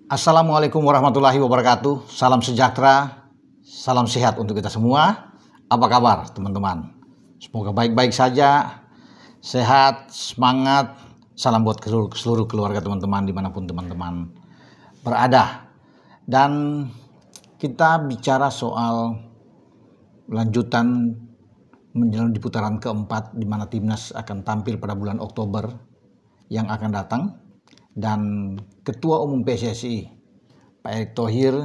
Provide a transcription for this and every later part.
Assalamualaikum warahmatullahi wabarakatuh. Salam sejahtera, salam sehat untuk kita semua. Apa kabar teman-teman? Semoga baik-baik saja, sehat, semangat. Salam buat seluruh keluarga teman-teman dimanapun teman-teman berada. Dan kita bicara soal lanjutan menjelang di putaran keempat di mana timnas akan tampil pada bulan Oktober yang akan datang. Dan Ketua Umum PSSI Pak Erick Thohir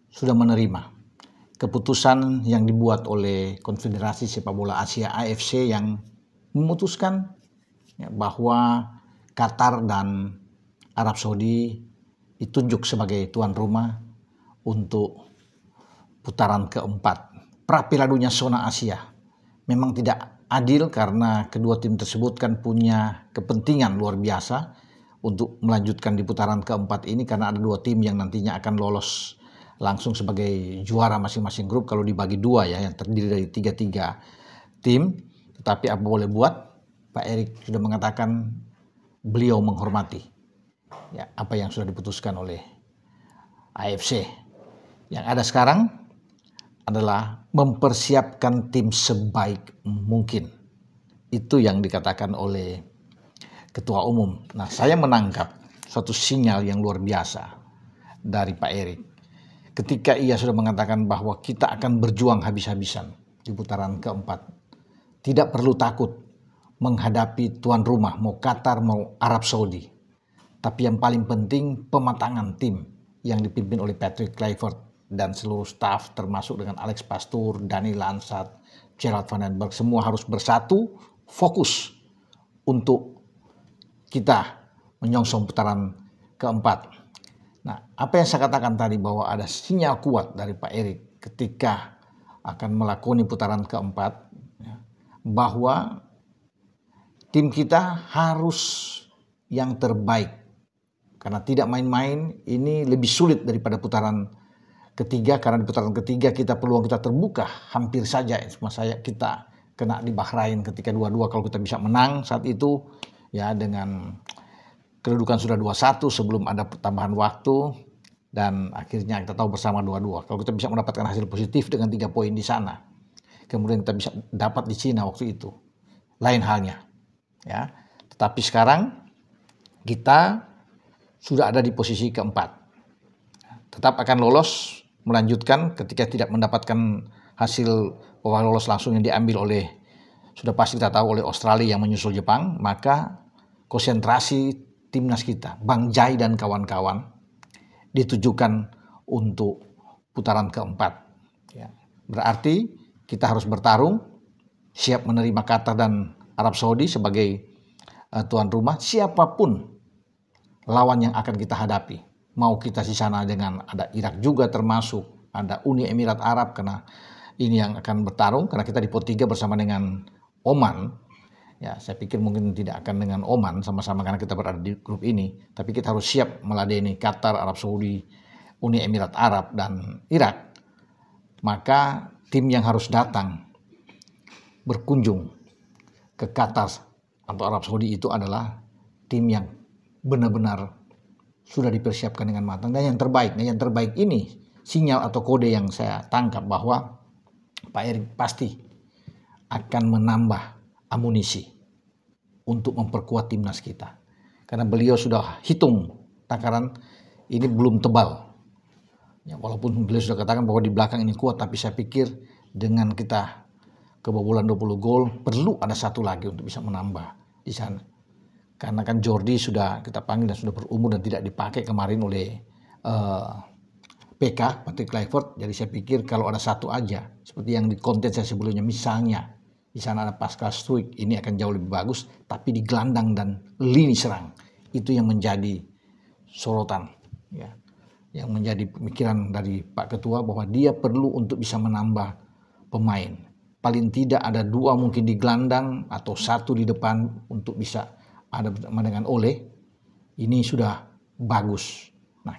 sudah menerima keputusan yang dibuat oleh Konfederasi Sepak Bola Asia AFC yang memutuskan bahwa Qatar dan Arab Saudi ditunjuk sebagai tuan rumah untuk putaran keempat pra Piala Dunia Zona Asia. Memang tidak adil karena kedua tim tersebut kan punya kepentingan luar biasa untuk melanjutkan di putaran keempat ini karena ada dua tim yang nantinya akan lolos langsung sebagai juara masing-masing grup kalau dibagi dua ya, yang terdiri dari 3 tim. Tetapi apa boleh buat, Pak Erick sudah mengatakan beliau menghormati ya apa yang sudah diputuskan oleh AFC. Yang ada sekarang adalah mempersiapkan tim sebaik mungkin. Itu yang dikatakan oleh Ketua Umum. Nah, saya menangkap suatu sinyal yang luar biasa dari Pak Erick ketika ia sudah mengatakan bahwa kita akan berjuang habis-habisan di putaran keempat. Tidak perlu takut menghadapi tuan rumah, mau Qatar mau Arab Saudi. Tapi yang paling penting pematangan tim yang dipimpin oleh Patrick Kluivert dan seluruh staf termasuk dengan Alex Pastoor, Dani Lansat, Gerard van den Berg, semua harus bersatu, fokus untuk kita menyongsong putaran keempat. Nah, apa yang saya katakan tadi bahwa ada sinyal kuat dari Pak Erick ketika akan melakoni putaran keempat bahwa tim kita harus yang terbaik. Karena tidak main-main, ini lebih sulit daripada putaran ketiga karena di putaran ketiga peluang kita terbuka hampir saja kita kena di Bahrain ketika 2-2 kalau kita bisa menang saat itu. Ya, dengan kedudukan sudah 2-1 sebelum ada tambahan waktu dan akhirnya kita tahu bersama 2-2. Kalau kita bisa mendapatkan hasil positif dengan 3 poin di sana, kemudian kita bisa dapat di Cina waktu itu, lain halnya. Ya, tetapi sekarang kita sudah ada di posisi keempat. Tetap akan lolos melanjutkan ketika tidak mendapatkan hasil bahwa lolos langsung yang diambil oleh sudah pasti kita tahu oleh Australia yang menyusul Jepang, maka konsentrasi timnas kita, Bang Jai dan kawan-kawan ditujukan untuk putaran keempat. Ya, berarti kita harus bertarung, siap menerima Qatar dan Arab Saudi sebagai tuan rumah, siapapun lawan yang akan kita hadapi. Mau kita di sana dengan ada Irak juga termasuk, ada Uni Emirat Arab karena ini yang akan bertarung karena kita di pot 3 bersama dengan Oman. Ya, saya pikir mungkin tidak akan dengan Oman sama-sama karena kita berada di grup ini, tapi kita harus siap meladeni Qatar, Arab Saudi, Uni Emirat Arab dan Irak. Maka tim yang harus datang berkunjung ke Qatar atau Arab Saudi itu adalah tim yang benar-benar sudah dipersiapkan dengan matang dan yang terbaik. Nah, yang terbaik ini sinyal atau kode yang saya tangkap bahwa Pak Erick pasti akan menambah amunisi untuk memperkuat timnas kita. Karena beliau sudah hitung takaran ini belum tebal. Ya, walaupun beliau sudah katakan bahwa di belakang ini kuat, tapi saya pikir dengan kita kebobolan 20 gol perlu ada satu lagi untuk bisa menambah di sana. Karena kan Jordi sudah kita panggil dan sudah berumur dan tidak dipakai kemarin oleh PK, Patrick Kluivert. Jadi saya pikir kalau ada satu aja, seperti yang di konten saya sebelumnya, misalnya di sana ada Pascal Struijk, ini akan jauh lebih bagus. Tapi di gelandang dan lini serang, itu yang menjadi sorotan. Ya, yang menjadi pemikiran dari Pak Ketua bahwa dia perlu untuk bisa menambah pemain. Paling tidak ada 2 mungkin di gelandang atau 1 di depan untuk bisa ada bersama dengan Ole. Ini sudah bagus. Nah,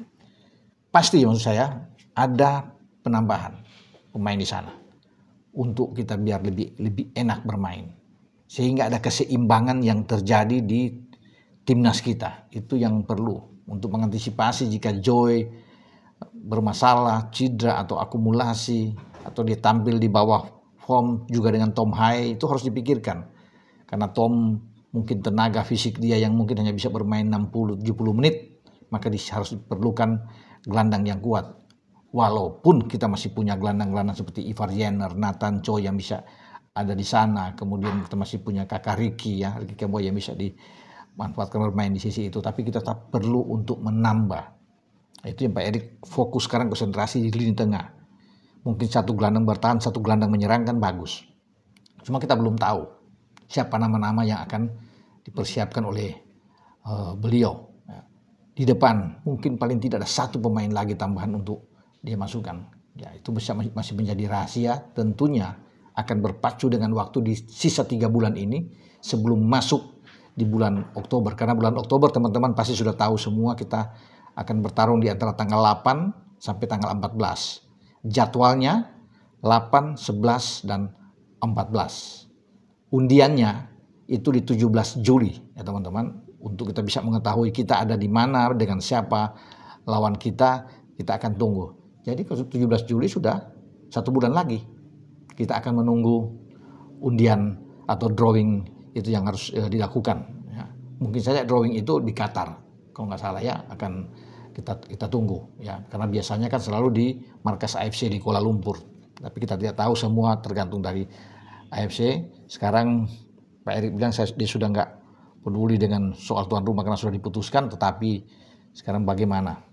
pasti maksud saya ada penambahan pemain di sana untuk kita biar lebih enak bermain, sehingga ada keseimbangan yang terjadi di timnas kita. Itu yang perlu. untuk mengantisipasi jika Joy bermasalah, cedera atau akumulasi, atau dia tampil di bawah form juga dengan Tom Hai, itu harus dipikirkan. Karena Tom mungkin tenaga fisik dia yang mungkin hanya bisa bermain 60-70 menit, maka harus diperlukan gelandang yang kuat. Walaupun kita masih punya gelandang-gelandang seperti Ivar Jenner, Nathan Choi yang bisa ada di sana, kemudian kita masih punya kakak Ricky ya, Ricky Kamboja yang bisa dimanfaatkan bermain di sisi itu, tapi kita tetap perlu untuk menambah. Itu yang Pak Erik fokus sekarang, konsentrasi di lini tengah. Mungkin satu gelandang bertahan, satu gelandang menyerang kan bagus. Cuma kita belum tahu siapa nama-nama yang akan dipersiapkan oleh beliau. Di depan mungkin paling tidak ada satu pemain lagi tambahan untuk dia masukkan. Ya, itu masih menjadi rahasia, tentunya akan berpacu dengan waktu di sisa 3 bulan ini sebelum masuk di bulan Oktober. Karena bulan Oktober teman-teman pasti sudah tahu semua, kita akan bertarung di antara tanggal 8 sampai tanggal 14. Jadwalnya 8, 11, dan 14. Undiannya itu di 17 Juli ya teman-teman. Untuk kita bisa mengetahui kita ada di mana, dengan siapa lawan kita akan tunggu. Jadi kalau 17 Juli sudah 1 bulan lagi. Kita akan menunggu undian atau drawing itu yang harus dilakukan. Ya. Mungkin saja drawing itu di Qatar, kalau nggak salah ya, akan kita tunggu ya, karena biasanya kan selalu di markas AFC di Kuala Lumpur. Tapi kita tidak tahu, semua tergantung dari AFC. Sekarang Pak Erik bilang dia sudah nggak peduli dengan soal tuan rumah karena sudah diputuskan, tetapi sekarang bagaimana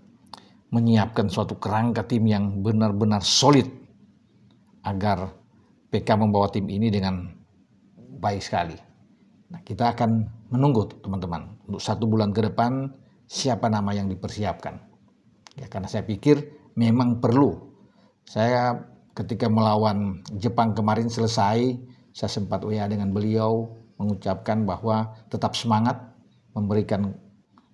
menyiapkan suatu kerangka tim yang benar-benar solid agar PK membawa tim ini dengan baik sekali. Nah, kita akan menunggu teman-teman untuk 1 bulan ke depan siapa nama yang dipersiapkan. Ya, karena saya pikir memang perlu. Saya ketika melawan Jepang kemarin selesai, saya sempat WA dengan beliau mengucapkan bahwa tetap semangat, memberikan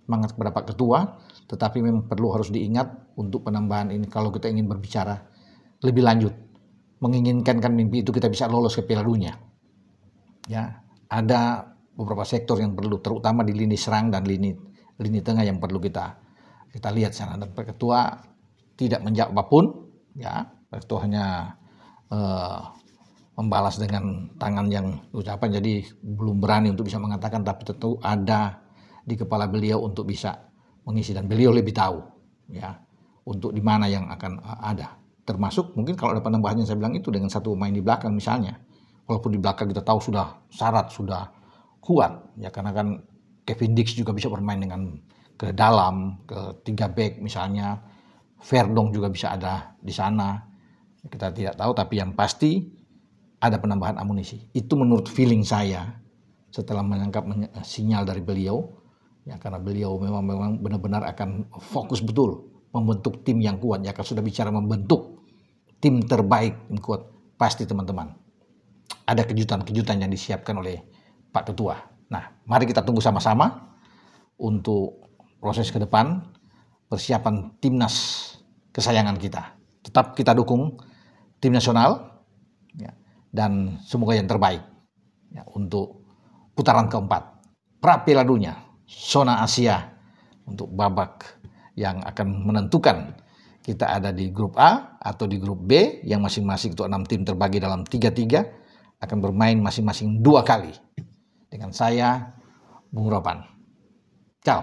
semangat kepada Pak Ketua, tetapi memang perlu harus diingat untuk penambahan ini kalau kita ingin berbicara lebih lanjut. Menginginkan kan mimpi itu kita bisa lolos ke Piala Dunia. Ya, ada beberapa sektor yang perlu, terutama di lini serang dan lini tengah yang perlu kita lihat sana. Dan Pak Ketua tidak menjawab apapun, ya. Pak Ketua hanya membalas dengan tangan yang ucapan, jadi belum berani untuk bisa mengatakan, tapi tentu ada di kepala beliau untuk bisa mengisi, dan beliau lebih tahu ya untuk di mana yang akan ada. Termasuk mungkin kalau ada penambahannya, saya bilang itu dengan 1 pemain di belakang misalnya. Walaupun di belakang kita tahu sudah syarat, sudah kuat. Ya karena kan Kevin Dix juga bisa bermain dengan ke dalam, ke 3 back misalnya. Verdong juga bisa ada di sana. Kita tidak tahu, tapi yang pasti ada penambahan amunisi. Itu menurut feeling saya setelah menangkap sinyal dari beliau. Ya karena beliau memang benar-benar akan fokus betul membentuk tim yang kuat. Ya kalau sudah bicara membentuk tim terbaik, tim kuat, pasti teman-teman ada kejutan-kejutan yang disiapkan oleh Pak Ketua. Nah, mari kita tunggu sama-sama untuk proses ke depan persiapan timnas kesayangan kita. Tetap kita dukung tim nasional ya, dan semoga yang terbaik ya, untuk putaran keempat pra Piala Dunia zona Asia untuk babak yang akan menentukan kita ada di grup A atau di grup B, yang masing-masing itu 6 tim terbagi dalam 3-3 akan bermain masing-masing 2 kali. Dengan saya, Bung Ropan. Ciao.